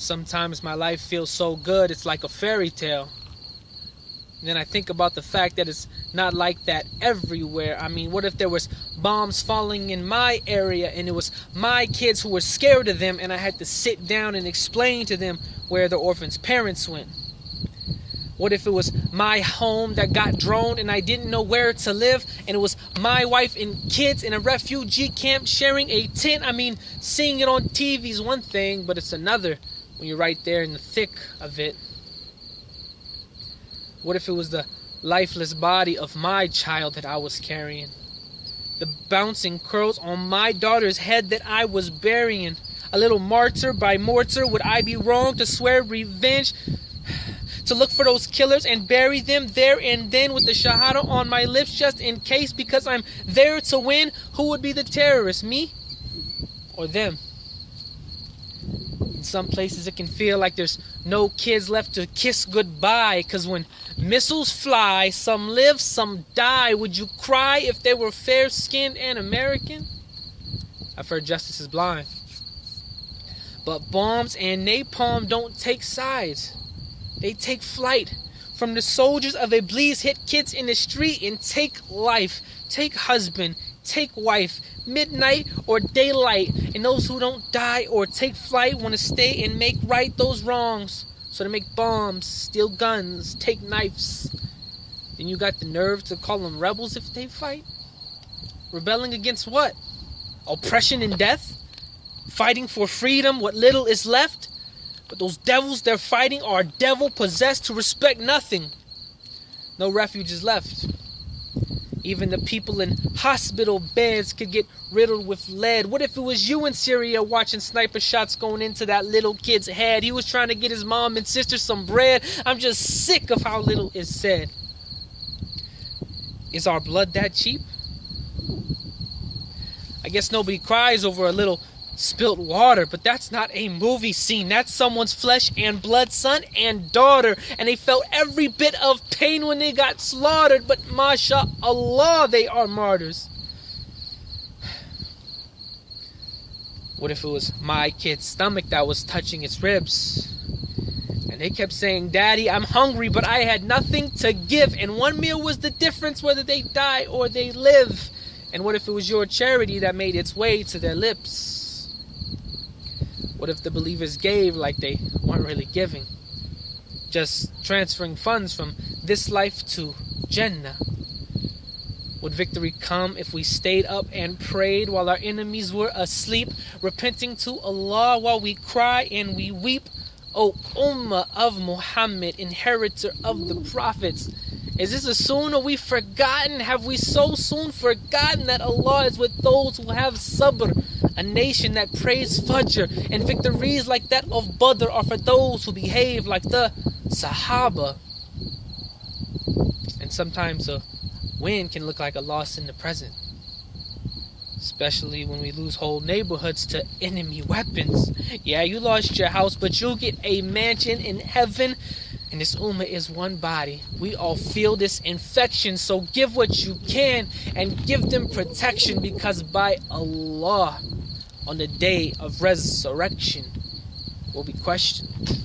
Sometimes my life feels so good, it's like a fairy tale. And then I think about the fact that it's not like that everywhere. I mean, what if there was bombs falling in my area and it was my kids who were scared of them and I had to sit down and explain to them where the orphans' parents went? What if it was my home that got droned and I didn't know where to live, and it was my wife and kids in a refugee camp sharing a tent? I mean, seeing it on TV is one thing, but it's another when you're right there in the thick of it. What if it was the lifeless body of my child that I was carrying? The bouncing curls on my daughter's head that I was burying? A little martyr by mortar, would I be wrong to swear revenge? To look for those killers and bury them there and then with the shahada on my lips just in case, because I'm there to win? Who would be the terrorist, me or them? In some places it can feel like there's no kids left to kiss goodbye, because when missiles fly, some live, some die. Would you cry if they were fair-skinned and American? I've heard justice is blind. But bombs and napalm don't take sides. They take flight from the soldiers of Iblis, hit kids in the street and take life, take husband, take wife, midnight or daylight. And those who don't die or take flight want to stay and make right those wrongs. So they make bombs, steal guns, take knives. Then you got the nerve to call them rebels if they fight? Rebelling against what? Oppression and death? Fighting for freedom, what little is left? But those devils they're fighting are devil-possessed to respect nothing. No refuge is left. Even the people in hospital beds could get riddled with lead. What if it was you in Syria watching sniper shots going into that little kid's head? He was trying to get his mom and sister some bread. I'm just sick of how little is said. Is our blood that cheap? I guess nobody cries over a little spilt water, but that's not a movie scene. That's someone's flesh and blood, son and daughter, and they felt every bit of pain when they got slaughtered, but mashallah, they are martyrs. What if it was my kid's stomach that was touching its ribs, and they kept saying, "Daddy, I'm hungry," but I had nothing to give, and one meal was the difference whether they die or they live? And what if it was your charity that made its way to their lips? What if the believers gave like they weren't really giving, just transferring funds from this life to Jannah? Would victory come if we stayed up and prayed while our enemies were asleep, repenting to Allah while we cry and we weep? O Ummah of Muhammad, inheritor of the prophets, is this as soon are we forgotten? Have we so soon forgotten that Allah is with those who have sabr? A nation that prays Fajr, and victories like that of Badr are for those who behave like the Sahaba. And sometimes a win can look like a loss in the present, especially when we lose whole neighborhoods to enemy weapons. Yeah, you lost your house, but you'll get a mansion in heaven. And this ummah is one body. We all feel this infection, so give what you can and give them protection, because by Allah, on the day of resurrection, will be questioned.